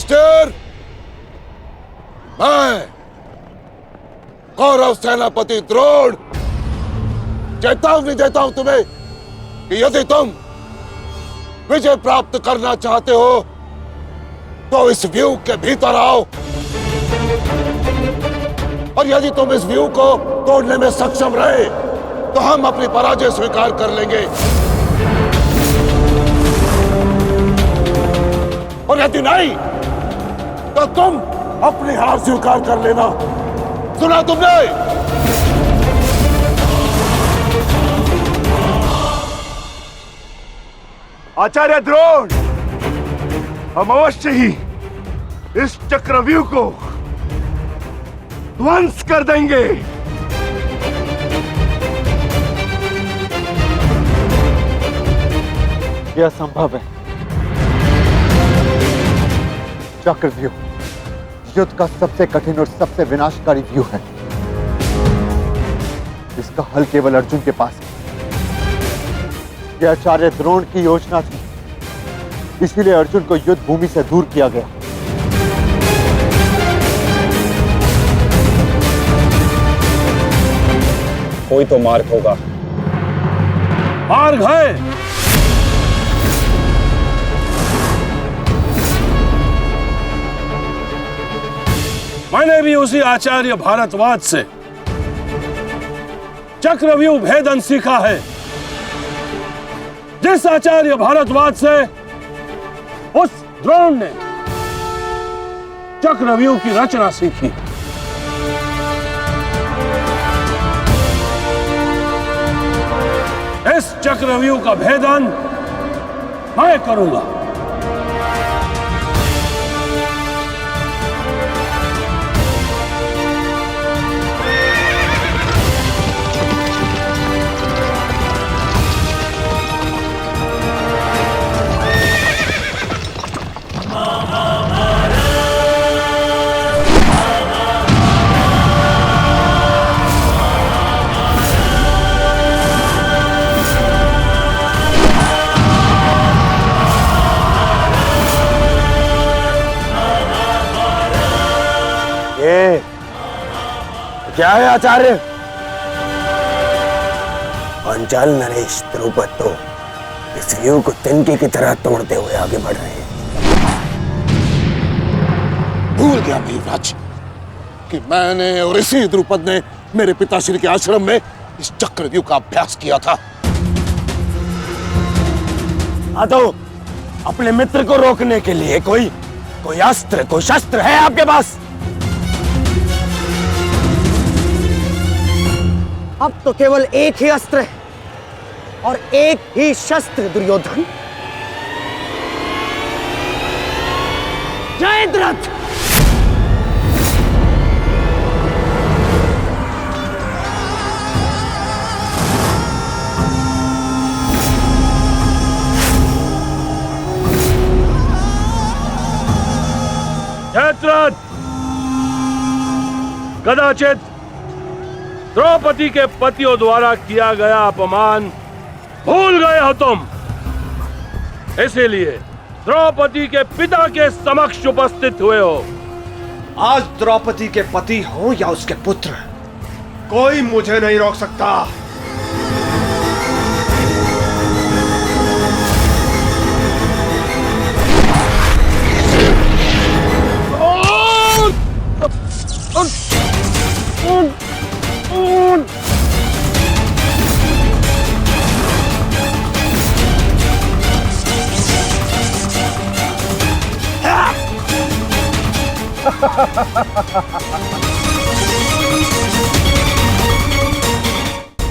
युधिष्ठिर, मैं कौरव सेनापति द्रोण चेतावनी देता हूं तुम्हें कि यदि तुम विजय प्राप्त करना चाहते हो तो इस व्यू के भीतर आओ, और यदि तुम इस व्यू को तोड़ने में सक्षम रहे तो हम अपनी पराजय स्वीकार कर लेंगे, और यदि नहीं तो तुम अपनी हार स्वीकार कर लेना। सुना तुमने? आचार्य द्रोण, हम अवश्य ही इस चक्रव्यूह को ध्वंस कर देंगे। यह संभव है। चक्रव्यूह युद्ध का सबसे कठिन और सबसे विनाशकारी व्यू है। इसका हल केवल अर्जुन के पास है। यह आचार्य द्रोण की योजना थी, इसीलिए अर्जुन को युद्ध भूमि से दूर किया गया। कोई तो मार्ग होगा। मार्ग है। मैंने भी उसी आचार्य भारद्वाज से चक्रव्यूह भेदन सीखा है, जिस आचार्य भारद्वाज से उस द्रोण ने चक्रव्यूह की रचना सीखी। इस चक्रव्यूह का भेदन मैं करूंगा। क्या है आचार्य? पांचाल नरेश द्रुपद तो इस व्यू को तिनके की तरह तोड़ते हुए आगे बढ़ रहे हैं। भूल गया मेघराज कि मैंने और इसी द्रुपद ने मेरे पिताश्री के आश्रम में इस चक्रव्यूह का अभ्यास किया था। तो अपने मित्र को रोकने के लिए कोई अस्त्र, कोई शस्त्र है आपके पास? अब तो केवल एक ही अस्त्र है और एक ही शस्त्र दुर्योधन। जयद्रथ! जयद्रथ, कदाचित द्रौपदी के पतियों द्वारा किया गया अपमान भूल गए हो तुम, इसीलिए द्रौपदी के पिता के समक्ष उपस्थित हुए हो। आज द्रौपदी के पति हो या उसके पुत्र, कोई मुझे नहीं रोक सकता।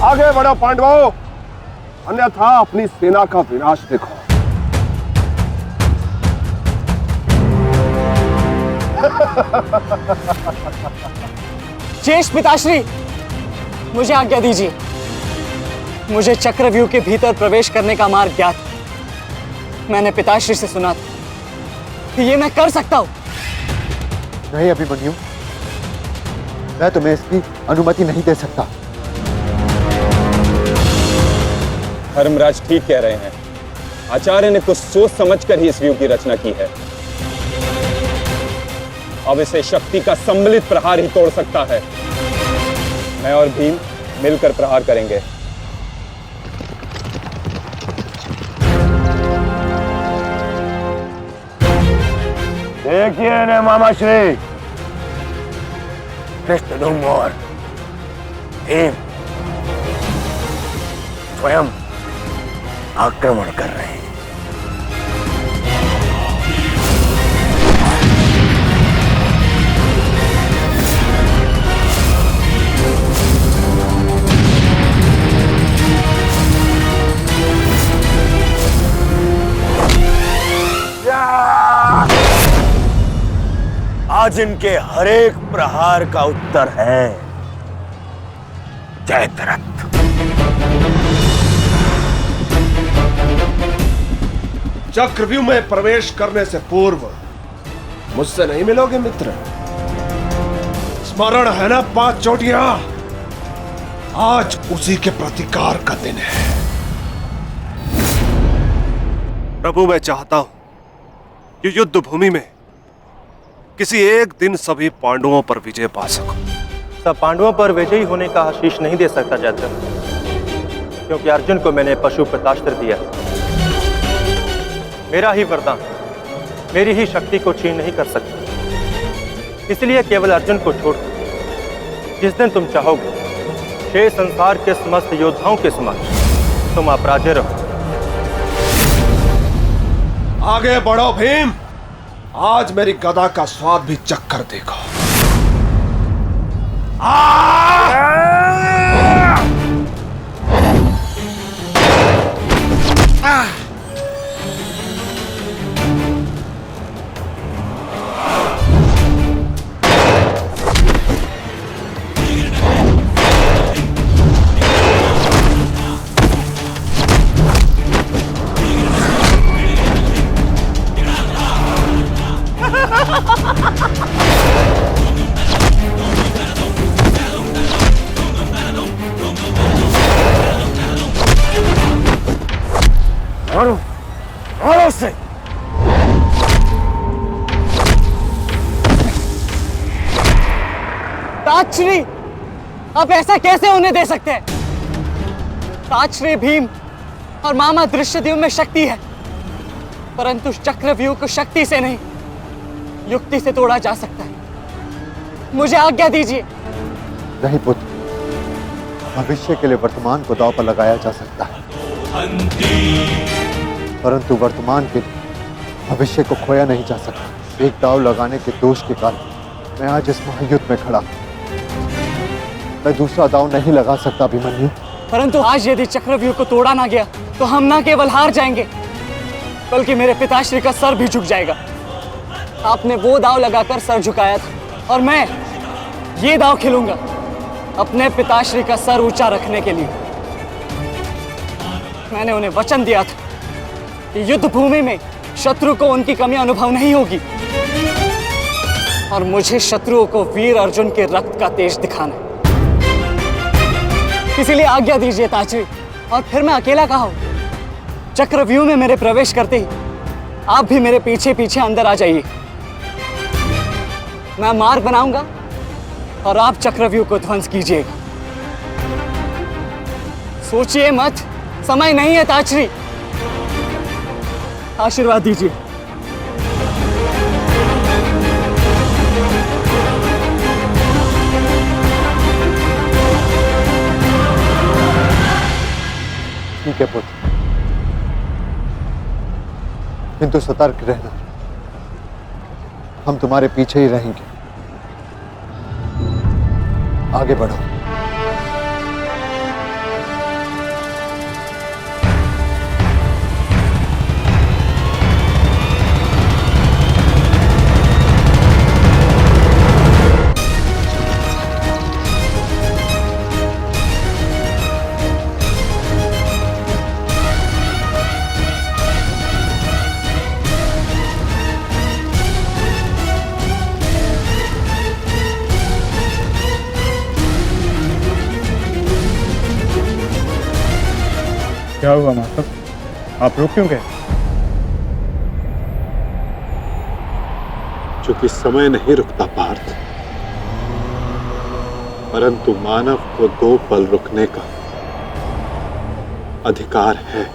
आगे बढ़ो पांडवों, अन्यथा अपनी सेना का विनाश देखो। शेष पिताश्री, मुझे आज्ञा दीजिए। मुझे चक्रव्यूह के भीतर प्रवेश करने का मार्ग ज्ञात। मैंने पिताश्री से सुना था कि ये मैं कर सकता हूं। नहीं अभिमन्यु, मैं तुम्हें इसकी अनुमति नहीं दे सकता। धर्मराज ठीक कह रहे हैं। आचार्य ने कुछ सोच समझकर ही इस व्यू की रचना की है। अब इसे शक्ति का सम्मिलित प्रहार ही तोड़ सकता है। मैं और भीम मिलकर प्रहार करेंगे। देखिए ने मामा श्री, कृष्ण और भीम स्वयं आक्रमण कर रहे हैं। आज इनके हर एक प्रहार का उत्तर है जयद्रथ। चक्रव्यूह में प्रवेश करने से पूर्व मुझसे नहीं मिलोगे मित्र? स्मरण है ना 5 चोटियां? आज उसी के प्रतिकार का दिन है। प्रभु, मैं चाहता हूं कि युद्ध भूमि में किसी एक दिन सभी पांडवों पर विजय पा सकूं। सब पांडवों पर विजयी होने का आशीष नहीं दे सकता जयद्रथ, क्योंकि अर्जुन को मैंने पशुपतास्त्र दिया। मेरा ही वरदान मेरी ही शक्ति को छीन नहीं कर सकता। इसलिए केवल अर्जुन को छोड़ जिस दिन तुम चाहोगे शेष संसार के समस्त योद्धाओं के समक्ष तुम अपराजय रहो। आगे बढ़ो भीम, आज मेरी गदा का स्वाद भी चक्कर देखो। मारो उसे। ताजश्री, आप ऐसा कैसे होने दे सकते हैं? ताजश्री भीम और मामा दृश्यद्युम्न में शक्ति है, परंतु चक्रव्यूह को शक्ति से नहीं युक्ति से तोड़ा जा सकता है। मुझे आज्ञा दीजिए। नहीं पुत्र, भविष्य के लिए वर्तमान को दांव पर लगाया जा सकता है, परंतु वर्तमान के लिए भविष्य को खोया नहीं जा सकता। एक दांव लगाने के दोष के कारण मैं आज इस महायुद्ध में खड़ा। मैं दूसरा दांव नहीं लगा सकता अभिमन्यु। परंतु आज यदि चक्रव्यूह को तोड़ा ना गया तो हम ना केवल हार जाएंगे, बल्कि मेरे पिताश्री का सर भी झुक जाएगा। आपने वो दांव लगाकर सर झुकाया था और मैं ये दांव खेलूंगा अपने पिताश्री का सर ऊंचा रखने के लिए। मैंने उन्हें वचन दिया था कि युद्ध भूमि में शत्रु को उनकी कमी अनुभव नहीं होगी, और मुझे शत्रुओं को वीर अर्जुन के रक्त का तेज दिखाना है। इसीलिए आज्ञा दीजिए ताजश्री, और फिर मैं अकेला कहाँ हूं? चक्रव्यूह में मेरे प्रवेश करते ही आप भी मेरे पीछे पीछे अंदर आ जाइए। मैं मार्ग बनाऊंगा और आप चक्रव्यूह को ध्वंस कीजिएगा। सोचिए मत, समय नहीं है ताजश्री। आशीर्वाद दीजिए। ठीक है पुत्र, किंतु सतर्क रहना। हम तुम्हारे पीछे ही रहेंगे। आगे बढ़ो। क्या हुआ मास्टर, आप रुक क्यों गए? चूंकि समय नहीं रुकता पार्थ, परंतु मानव को 2 पल रुकने का अधिकार है।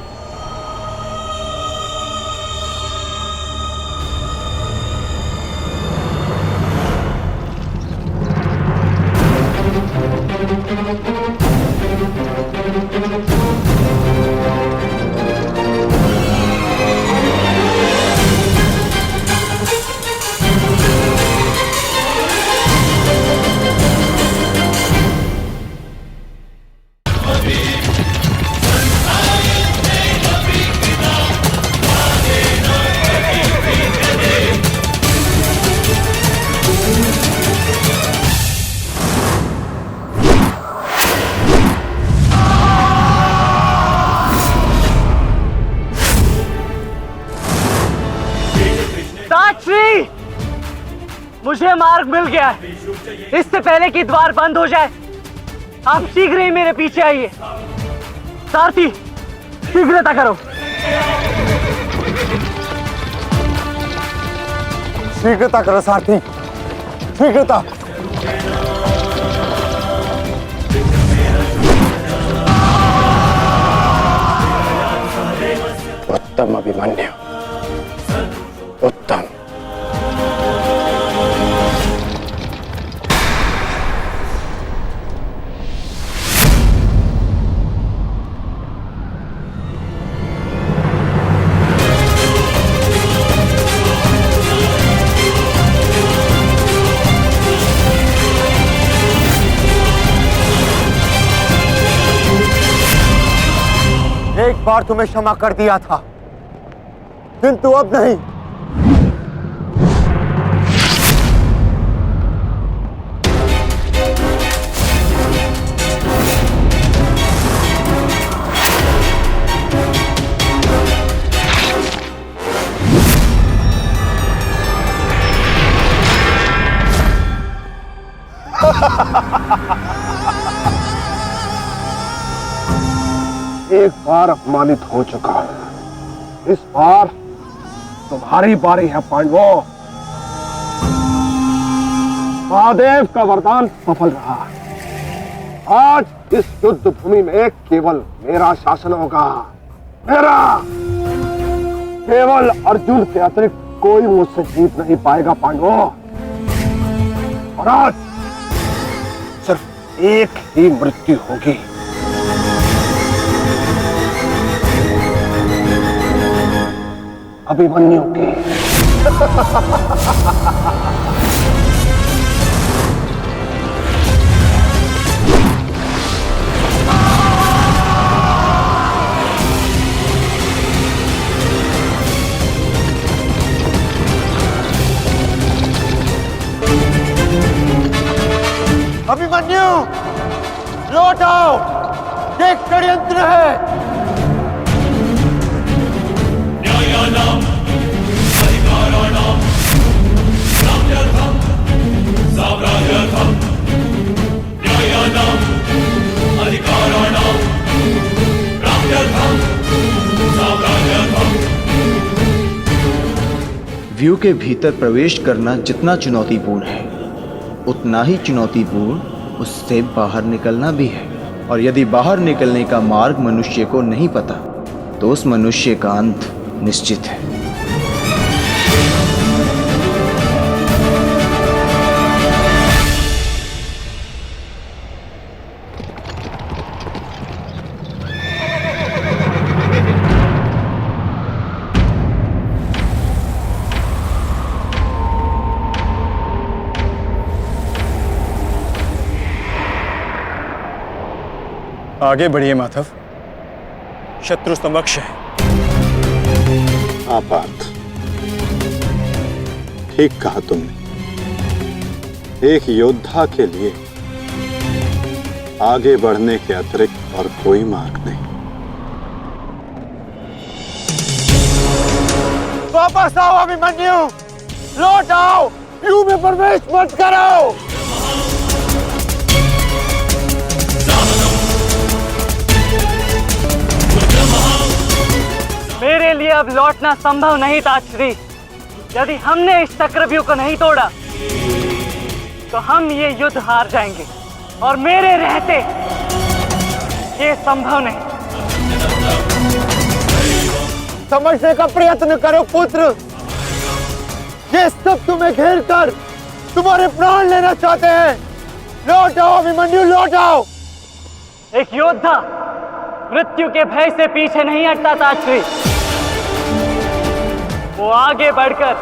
ताक्षरी, मुझे मार्ग मिल गया है। इससे पहले कि द्वार बंद हो जाए, आप शीघ्र ही मेरे पीछे आइए। सारथी, शीघ्रता करो। शीघ्रता करो सारथी, शीघ्रता। उत्तम अभिमन्यु, उत्तम। एक बार तुम्हें क्षमा कर दिया था, किंतु अब नहीं। एक बार अपमानित हो चुका हूं, इस बार तुम्हारी बारी है पांडवों। महादेव का वरदान सफल रहा। आज इस युद्ध भूमि में केवल मेरा शासन होगा, मेरा। केवल अर्जुन के अतिरिक्त कोई मुझसे जीत नहीं पाएगा पांडवों। और आज सिर्फ एक ही मृत्यु होगी। अभिमन्यु की। अभिमन्यु, लौट आओ, ये षड्यंत्र है। व्यू के भीतर प्रवेश करना जितना चुनौतीपूर्ण है, उतना ही चुनौतीपूर्ण उससे बाहर निकलना भी है। और यदि बाहर निकलने का मार्ग मनुष्य को नहीं पता, तो उस मनुष्य का अंत निश्चित है। आगे बढ़िए माधव, शत्रु समक्ष है। हाँ पार्थ, ठीक कहा तुमने। एक योद्धा के लिए आगे बढ़ने के अतिरिक्त और कोई मार्ग नहीं। वापस आओ अभिमन्यु, लौट आओ, व्यू में प्रवेश मत करो। मेरे लिए अब लौटना संभव नहीं ताक्षरी। यदि हमने इस चक्रव्यूह को नहीं तोड़ा तो हम ये युद्ध हार जाएंगे और मेरे रहते ये संभव नहीं। समझने का प्रयत्न करो पुत्र, ये सब तुम्हें घेर कर तुम्हारे प्राण लेना चाहते हैं। लौट आओ अभिमन्यु, लौट आओ। एक योद्धा मृत्यु के भय से पीछे नहीं हटता ताक्षरी, वो आगे बढ़कर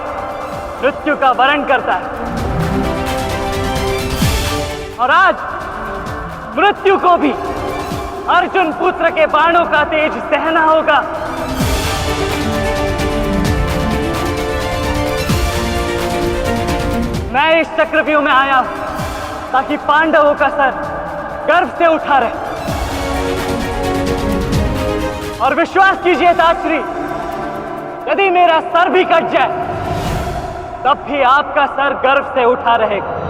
मृत्यु का वरण करता है। और आज मृत्यु को भी अर्जुन पुत्र के बाणों का तेज सहना होगा। मैं इस चक्रव्यूह में आया हूं ताकि पांडवों का सर गर्व से उठा रहे। और विश्वास कीजिए ताक्षरी, यदि मेरा सर भी कट जाए तब भी आपका सर गर्व से उठा रहेगा।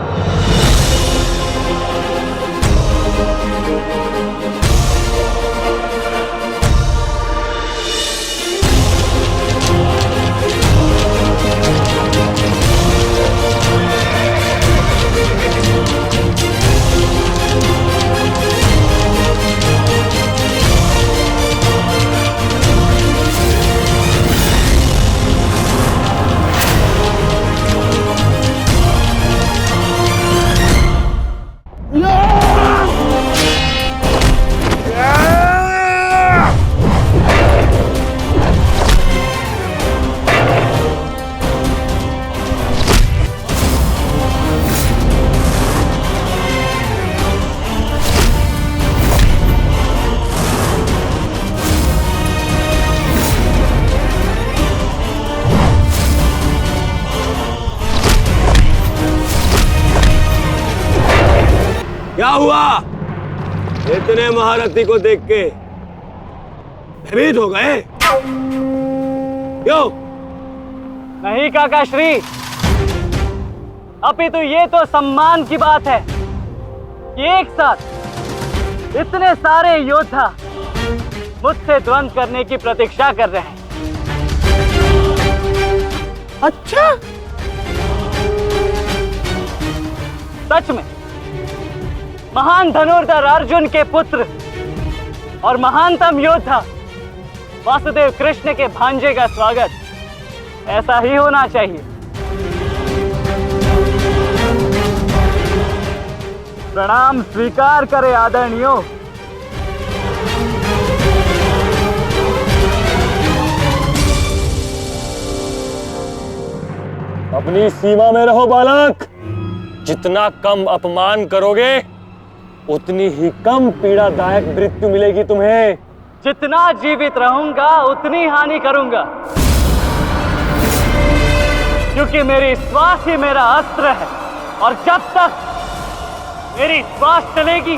क्या हुआ? इतने महारथी को देख के भयभीत हो गए? क्यों? नहीं काका श्री, अपितु ये तो सम्मान की बात है कि एक साथ इतने सारे योद्धा मुझसे द्वंद्व करने की प्रतीक्षा कर रहे हैं। अच्छा, सच में महान धनुर्धर अर्जुन के पुत्र और महानतम योद्धा वासुदेव कृष्ण के भांजे का स्वागत ऐसा ही होना चाहिए। प्रणाम स्वीकार करे आदरणीयों। अपनी सीमा में रहो बालक। जितना कम अपमान करोगे उतनी ही कम पीड़ादायक मृत्यु मिलेगी तुम्हें। जितना जीवित रहूंगा उतनी हानि करूंगा, क्योंकि मेरी श्वास ही मेरा अस्त्र है। और जब तक मेरी श्वास चलेगी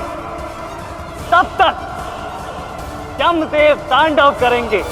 तब तक यमदेव तांडव करेंगे।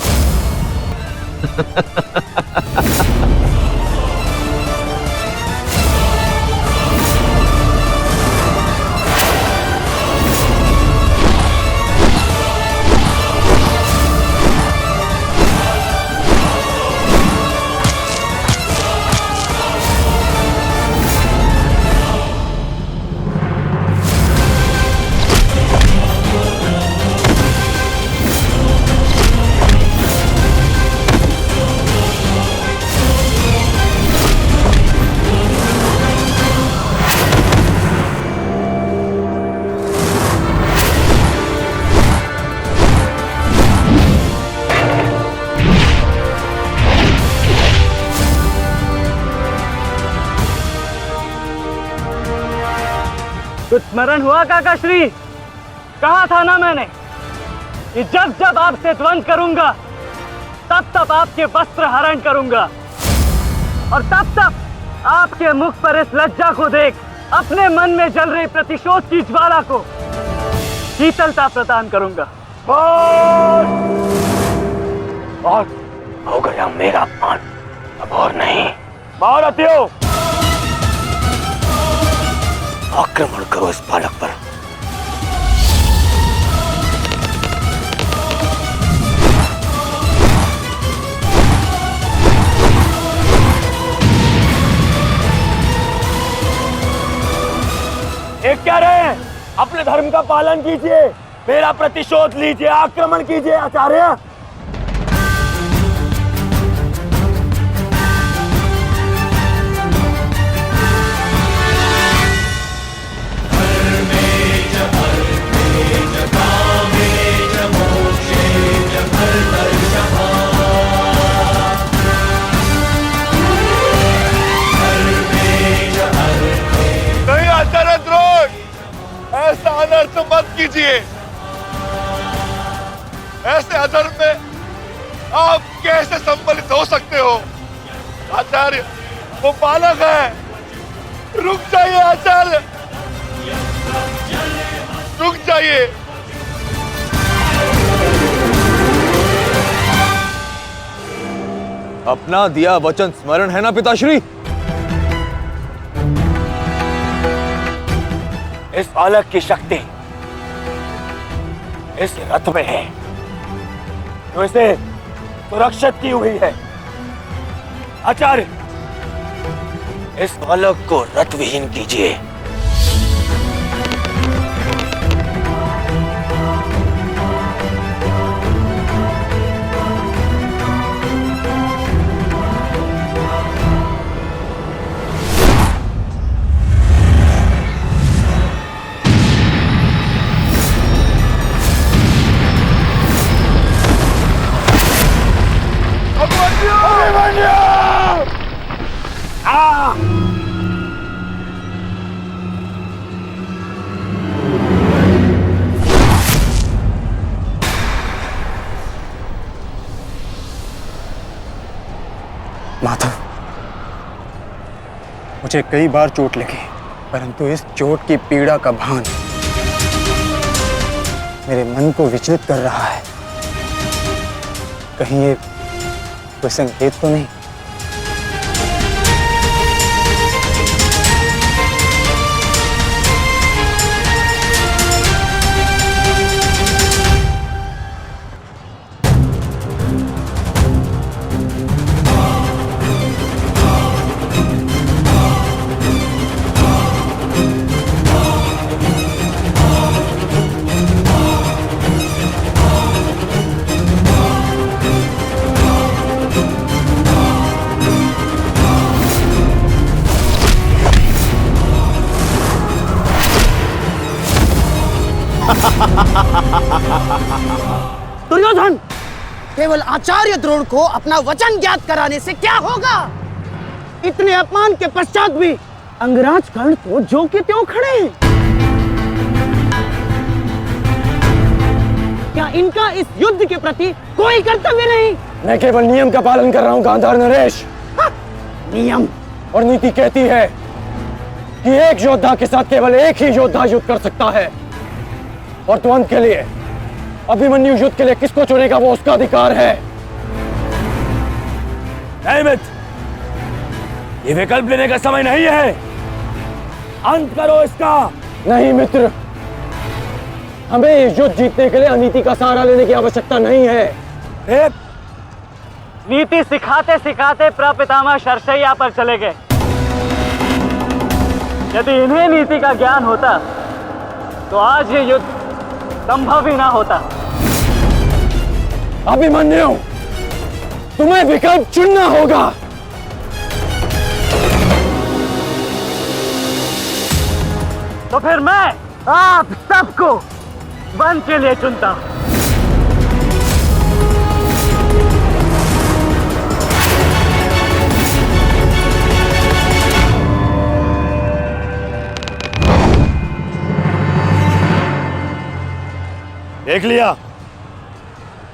कुछ स्मरण हुआ काका श्री? कहा था ना मैंने कि जब जब आपसे द्वंद्व करूंगा तब तब आपके वस्त्र हरण करूंगा, और तब तब आपके मुख पर इस लज्जा को देख अपने मन में जल रही प्रतिशोध की ज्वाला को शीतलता प्रदान करूंगा। और हो गया मेरा अपमान, अब और नहीं। महारथियों, आक्रमण करो इस बालक पर। एक क्या रहे हैं? अपने धर्म का पालन कीजिए, मेरा प्रतिशोध लीजिए, आक्रमण कीजिए आचार्य। नहीं आचार्य द्रोण, ऐसा अनर्थ मत कीजिए। ऐसे अधर्म में आप कैसे सम्मिलित हो सकते हो? आचार्य, वो बालक है। रुक जाइए आचार्य, रुक जाइए। अपना दिया वचन स्मरण है ना पिताश्री? इस बालक की शक्ति इस रथ में है, जो इसे सुरक्षित की हुई है। आचार्य, इस बालक को रथ विहीन कीजिए। माधव, मुझे कई बार चोट लगी, परंतु इस चोट की पीड़ा का भान मेरे मन को विचलित कर रहा है। कहीं ये कोई संकेत तो नहीं? दुर्योधन, केवल आचार्य द्रोण को अपना वचन ज्ञात कराने से क्या होगा? इतने अपमान के पश्चात भी अंगराज कर्ण तो जो के त्यों खड़े हैं। क्या इनका इस युद्ध के प्रति कोई कर्तव्य नहीं? मैं केवल नियम का पालन कर रहा हूं गांधार नरेश। नियम और नीति कहती है कि एक योद्धा के साथ केवल एक ही योद्धा युद्ध कर सकता है, और तुरंत के लिए अभिमन्यु युद्ध के लिए किसको चुनेगा वो उसका अधिकार है। नहीं मित्र, ये विकल्प लेने का समय नहीं है। अंत करो इसका। नहीं मित्र, हमें ये युद्ध जीतने के लिए अनीति का सहारा लेने की आवश्यकता नहीं है। नीति सिखाते सिखाते प्रपितामह शरशैया पर चले गए। यदि इन्हें नीति का ज्ञान होता तो आज ये युद्ध संभव ही ना होता। अभिमन्यु, तुम्हें विकल्प चुनना होगा। तो फिर मैं आप सबको वन के लिए चुनता हूं।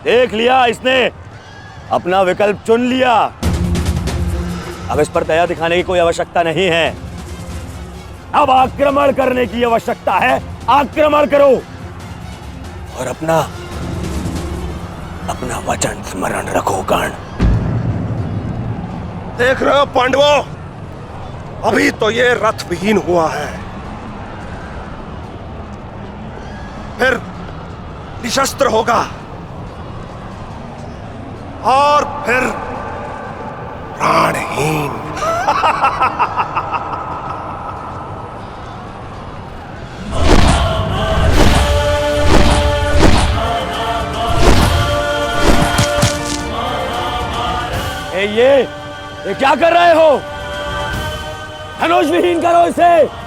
देख लिया, इसने अपना विकल्प चुन लिया। अब इस पर दया दिखाने की कोई आवश्यकता नहीं है। अब आक्रमण करने की आवश्यकता है। आक्रमण करो और अपना वचन स्मरण रखो कर्ण। देख रहे हो पांडवों, अभी तो ये रथ विहीन हुआ है, फिर निशस्त्र होगा और फिर प्राणहीन। ये क्या कर रहे हो? धनुष विहीन करो इसे।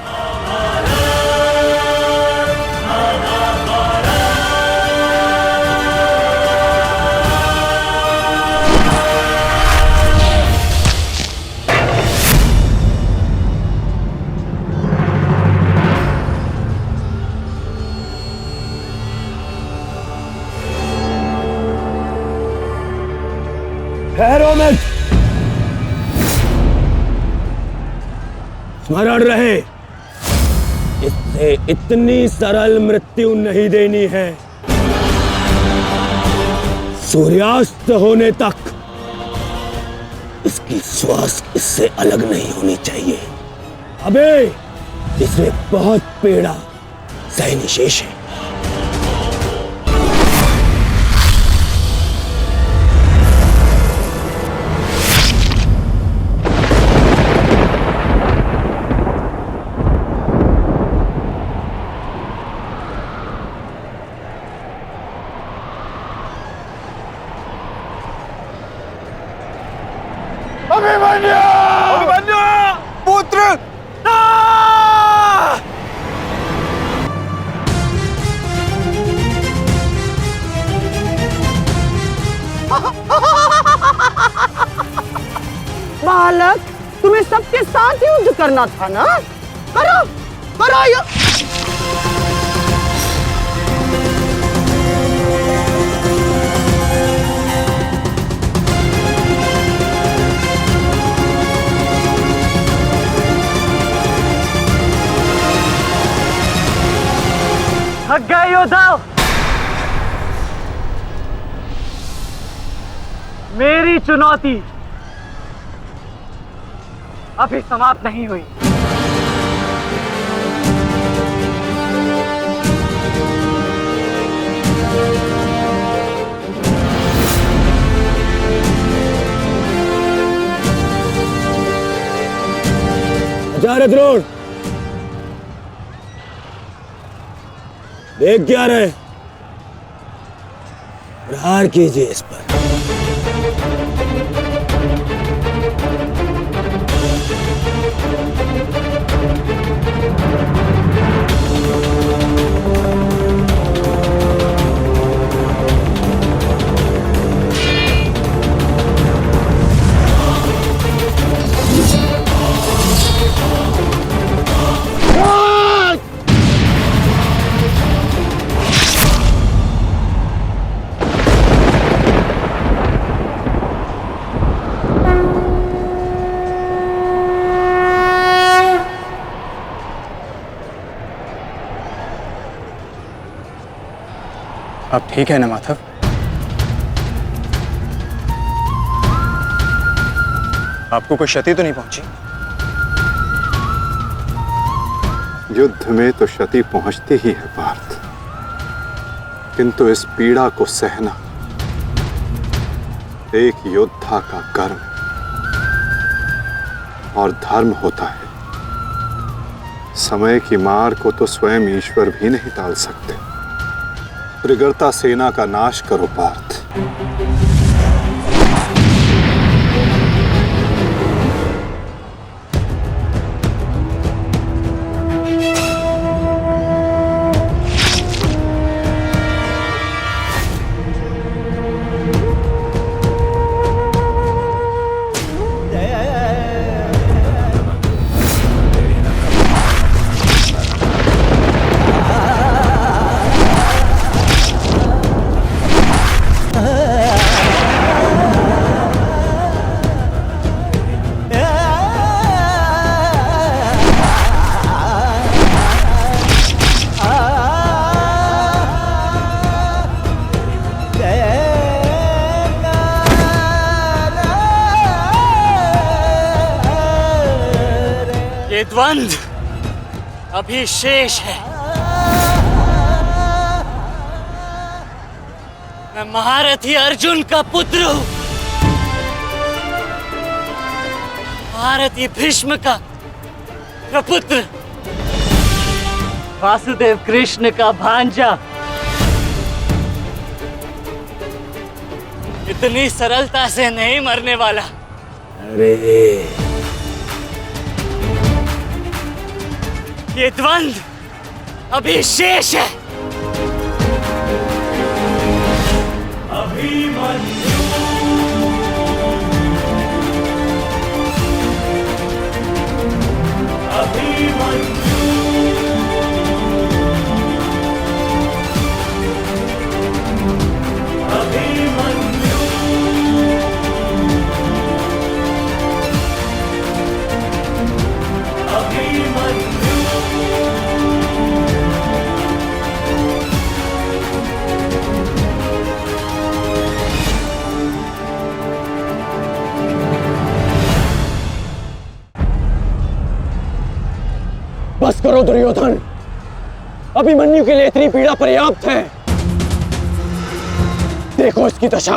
ठहरो मत, स्मरण रहे, इससे इतनी सरल मृत्यु नहीं देनी है। सूर्यास्त होने तक इसकी श्वास इससे अलग नहीं होनी चाहिए। अबे इसे बहुत पीड़ा सहनी शेष है। पुत्र बालक, तुम्हें सबके साथ युद्ध करना था ना? करो करो युद्ध। थक गए योद्धा? मेरी चुनौती अभी समाप्त नहीं हुई। आचार्य द्रोण, देख क्या रहे? प्रहार कीजिए इस पर। अब ठीक है ना माधव? आपको कोई क्षति तो नहीं पहुंची? युद्ध में तो क्षति पहुंचती ही है पार्थ, किंतु इस पीड़ा को सहना एक योद्धा का कर्म और धर्म होता है। समय की मार को तो स्वयं ईश्वर भी नहीं टाल सकते। त्रिगर्ता सेना का नाश करो पार्थ। द्वंद्व अभी शेष है। मैं महारथी अर्जुन का पुत्र हूं, महारथी भीष्म का प्रपुत्र, वासुदेव कृष्ण का भांजा। इतनी सरलता से नहीं मरने वाला। अरे ये द्वंद अभी शेष है। बस करो दुर्योधन, अभिमन्यु के लिए इतनी पीड़ा पर्याप्त है। देखो इसकी दशा।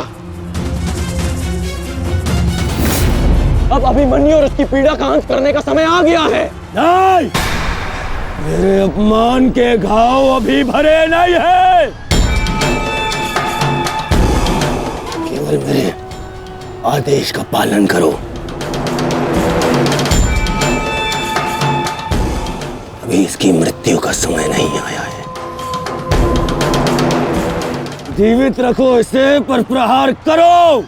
अब अभिमन्यु और उसकी पीड़ा का अंत करने का समय आ गया है। नहीं, मेरे अपमान के घाव अभी भरे नहीं है। केवल मेरे आदेश का पालन करो। अभी इसकी मृत्यु का समय नहीं आया है। जीवित रखो इसे, पर प्रहार करो।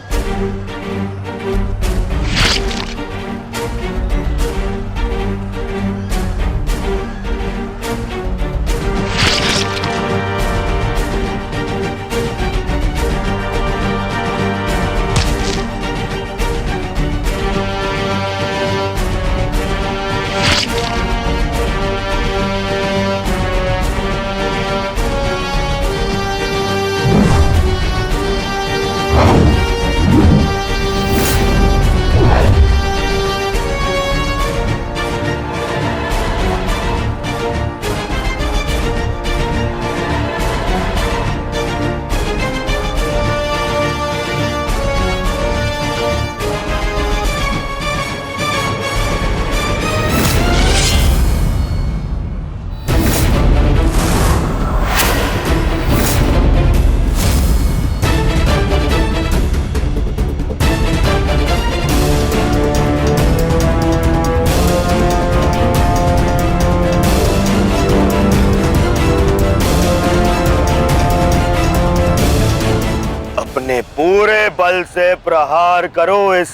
पूरे बल से प्रहार करो इस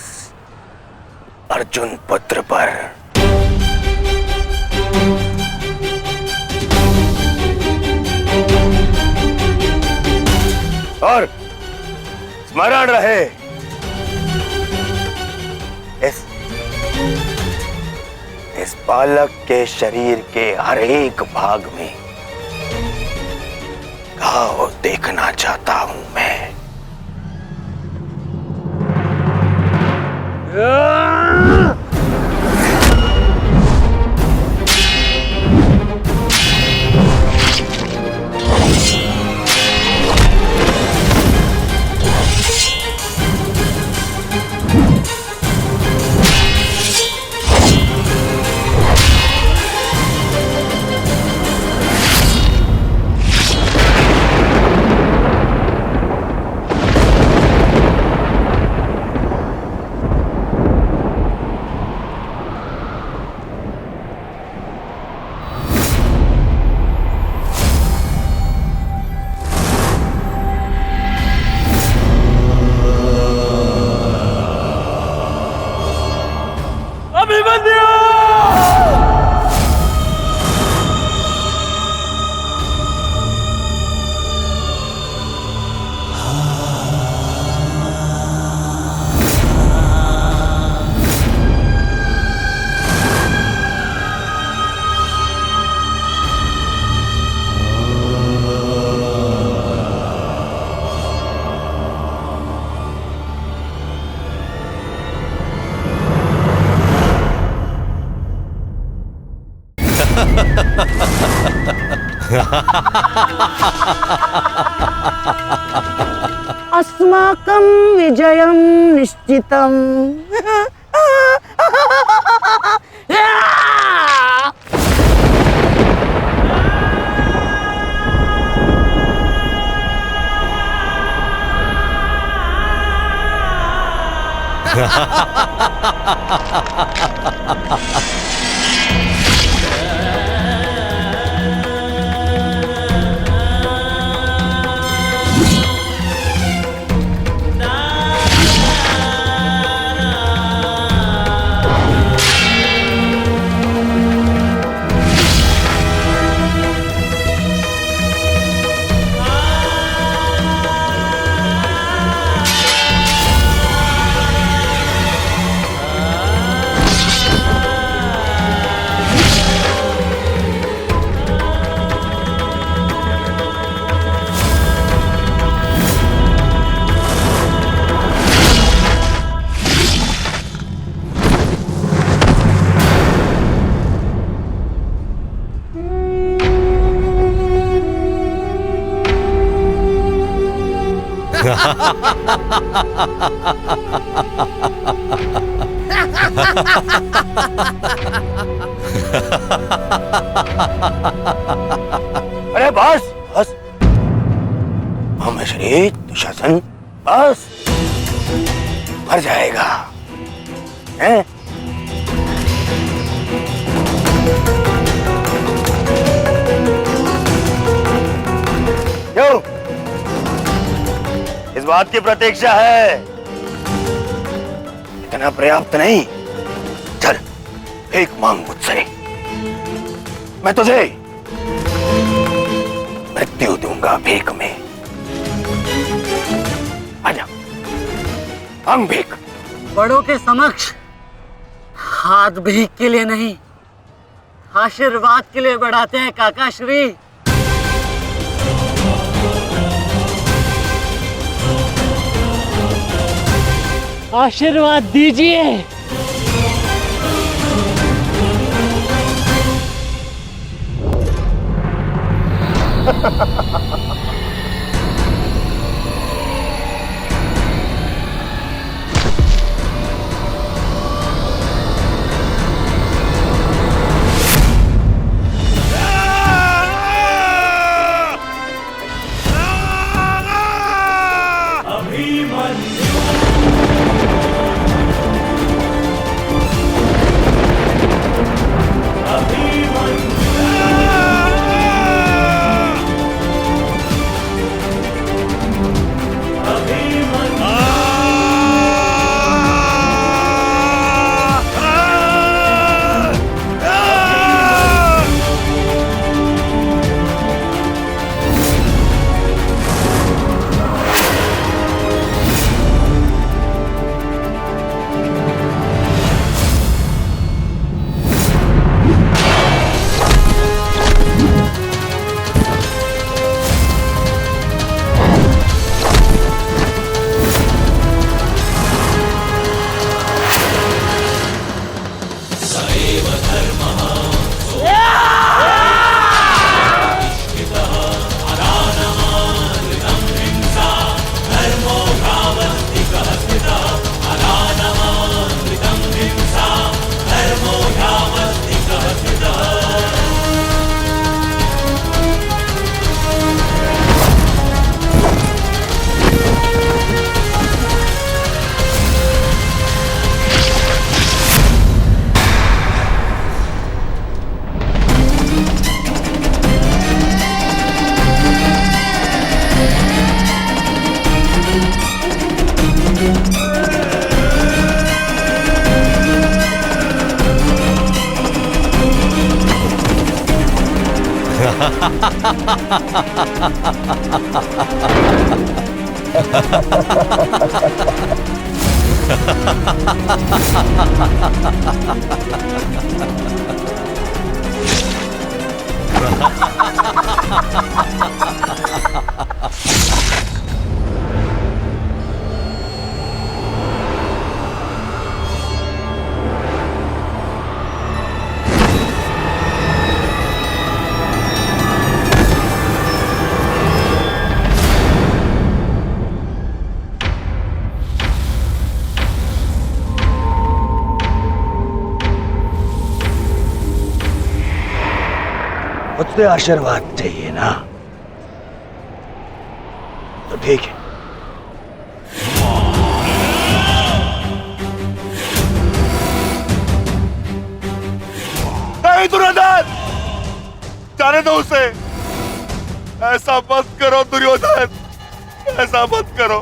अर्जुन पुत्र पर। और स्मरण रहे, इस बालक के शरीर के हर एक भाग में घाव देखना चाहता हूं मैं। अस्माकं विजयं निश्चितम्। अरे बस बस, श्री दुशासन बस, मर जाएगा हैं? क्यों? इस बात की प्रतीक्षा है? इतना पर्याप्त नहीं? चल भीख मांग मुझसे, मैं तुझे मृत्यु दूंगा भीख में। आजा, मांग भीख। बड़ों के समक्ष हाथ भीख के लिए नहीं, आशीर्वाद के लिए बढ़ाते हैं काका श्री। आशीर्वाद दीजिए। मुझसे आशीर्वाद चाहिए ना, तो ठीक है। नहीं दुर्योधन, जाने दो उसे। ऐसा मत करो दुर्योधन, ऐसा मत करो।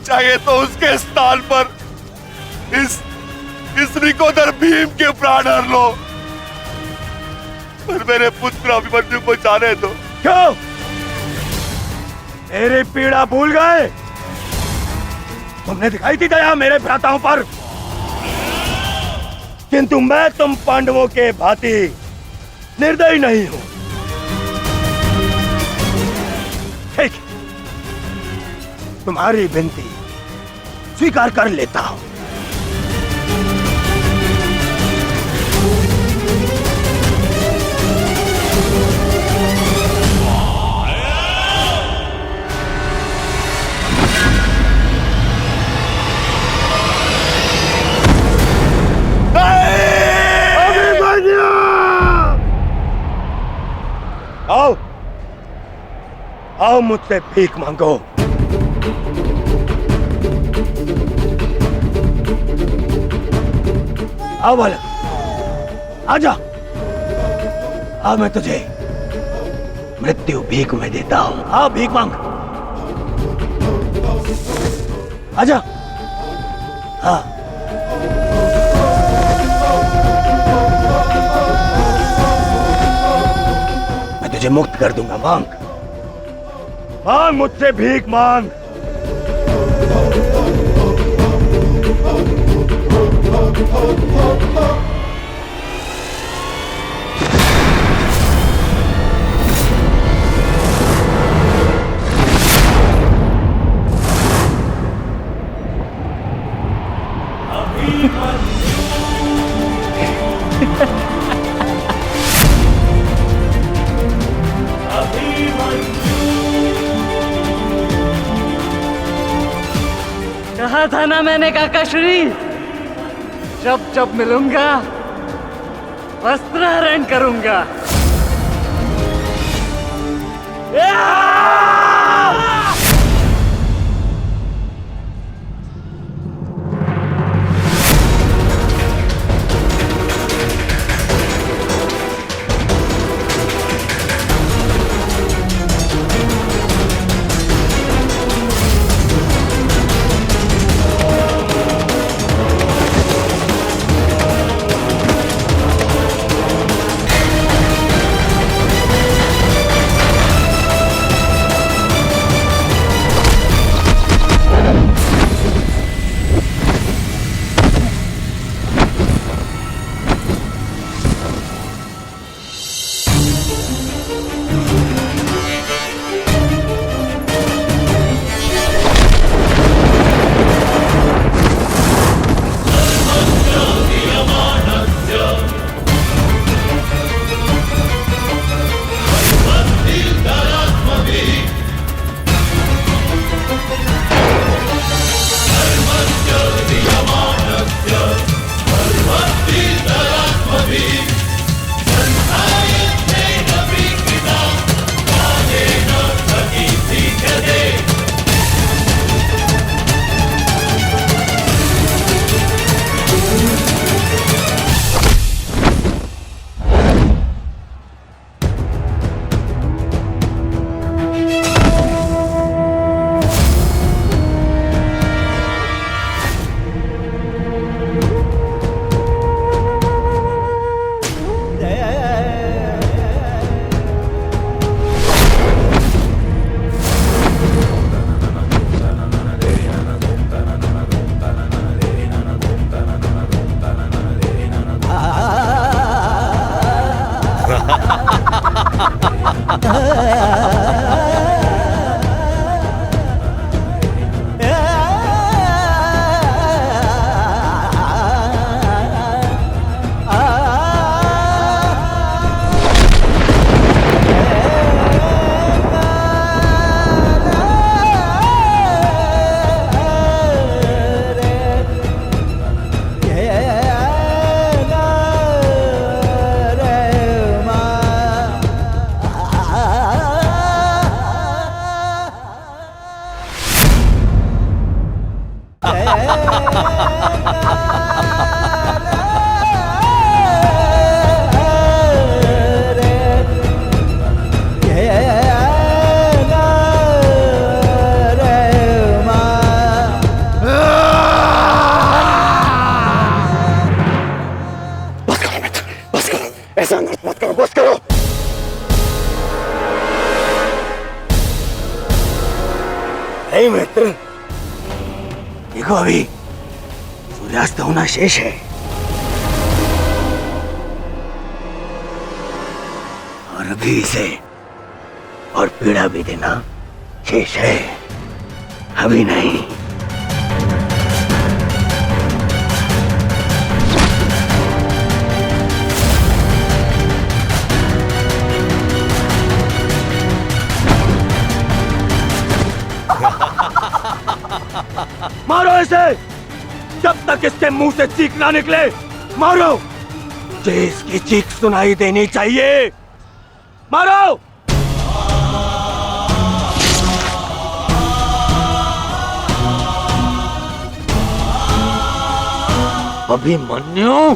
चाहिए तो उसके स्थान पर इस रिकोदर भीम के प्राण हर लो, पर मेरे पुत्र अभिमन्यु को जाने दो। क्यों? मेरी पीड़ा भूल गए? तुमने दिखाई थी दया मेरे भ्राताओं पर, किंतु मैं तुम पांडवों के भांति निर्दयी नहीं हूं। ठीक, तुम्हारी विनती स्वीकार कर लेता हूं। आओ, आओ मुझसे भीख मांगो। आओ बालक, आजा। आ मैं तुझे मृत्यु भीख में देता हूं। आ भीख मांग, आजा। हाँ, मैं तुझे मुक्त कर दूंगा। मांग, मांग मुझसे भीख मांग। कहा था ना मैंने काकाश्री, जब जब मिलूंगा वस्त्रहरण करूंगा। अभी सूर्यास्त होना शेष है और अभी इसे और पीड़ा भी देना शेष है, अभी नहीं। मारो इसे जब तक इसके मुंह से चीख ना निकले। मारो, मुझे इसकी चीख सुनाई देनी चाहिए। मारो। अभिमन्यु,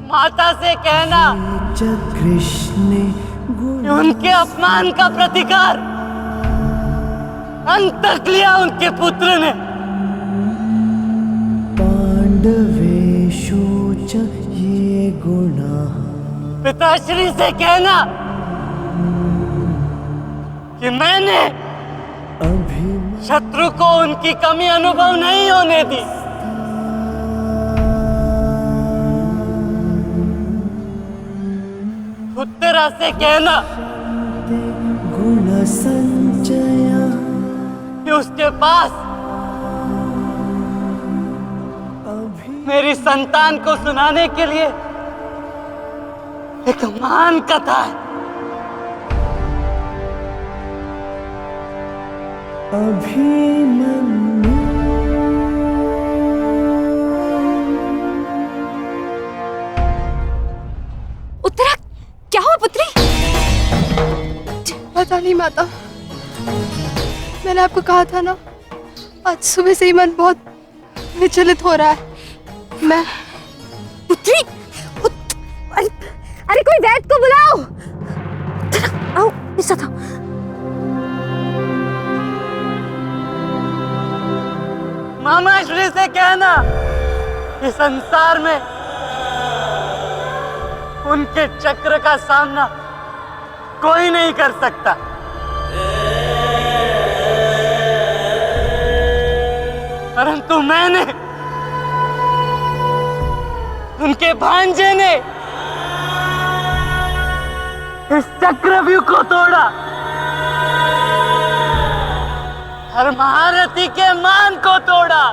माता से कहना कि उनके अपमान का प्रतिकार अंत तक लिया उनके पुत्र ने। ये गुना पिताश्री से कहना कि मैंने शत्रु को उनकी कमी अनुभव नहीं होने दी। उत्तरा से कहना गुण संचया कि उसके पास मेरी संतान को सुनाने के लिए एक महान कथा है। अभिमन्यु उत्तरा, क्या हुआ पुत्री? पता नहीं माता, मैंने आपको कहा था ना, आज सुबह से ही मन बहुत विचलित हो रहा है। मैं पुत्री, अरे कोई वैद्य को बुलाओ। आओ मेरे साथ आओ। मामा श्री से कहना कि संसार में उनके चक्र का सामना कोई नहीं कर सकता। परंतु मैंने, उनके भांजे ने इस चक्रव्यूह को तोड़ा और महारथी के मान को तोड़ा।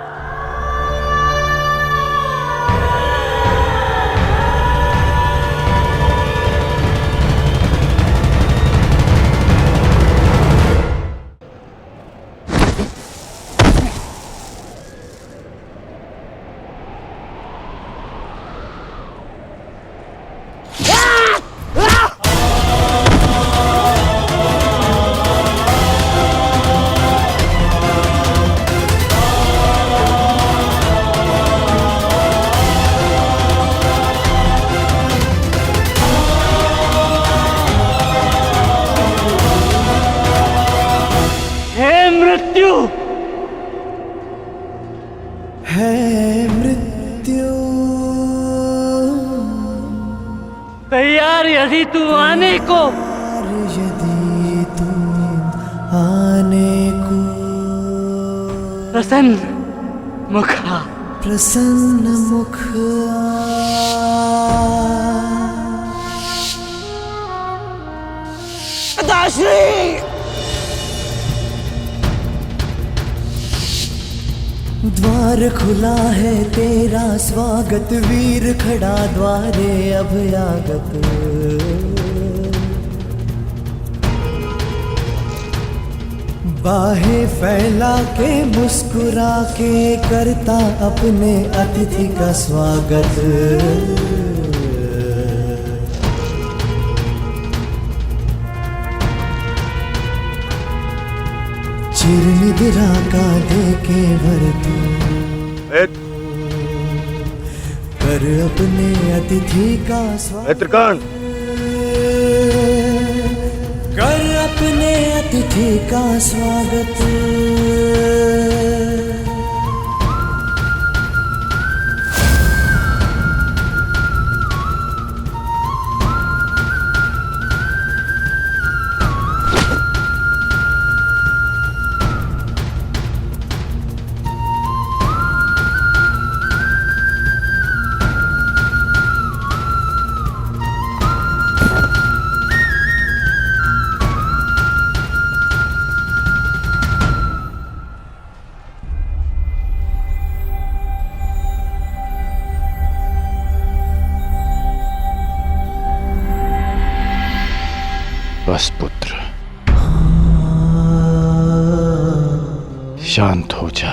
तैयार यदि तू आने को, यदि तू आने को, प्रसन्न मुखा, प्रसन्न मुख पिताश्री, द्वार खुला है तेरा स्वागत, वीर खड़ा द्वारे अभयागत। बाहें फैला के मुस्कुरा के करता अपने अतिथि का स्वागत। चिरनिद्रा का देके वर तू कर अपने अतिथि का स्वागत, कर अपने अतिथि का स्वागत। बस पुत्र, शांत हो जा।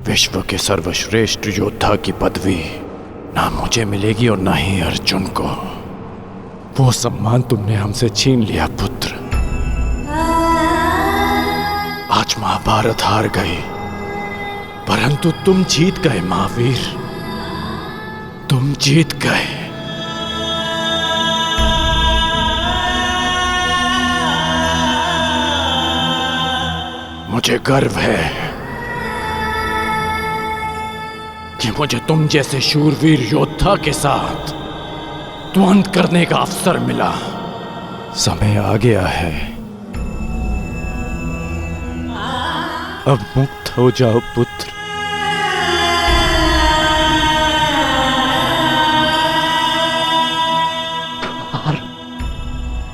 विश्व के सर्वश्रेष्ठ योद्धा की पदवी ना मुझे मिलेगी और ना ही अर्जुन को। वो सम्मान तुमने हमसे छीन लिया पुत्र। आज महाभारत हार गई, परंतु तुम जीत गए महावीर, तुम जीत गए। मुझे गर्व है कि मुझे तुम जैसे शूरवीर योद्धा के साथ द्वंद्व करने का अवसर मिला। समय आ गया है, अब मुक्त हो जाओ पुत्र।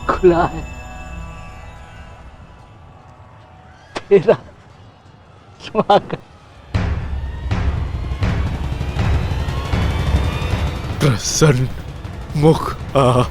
खुला है तेरा स्वागत। प्रसन्न मुख आ।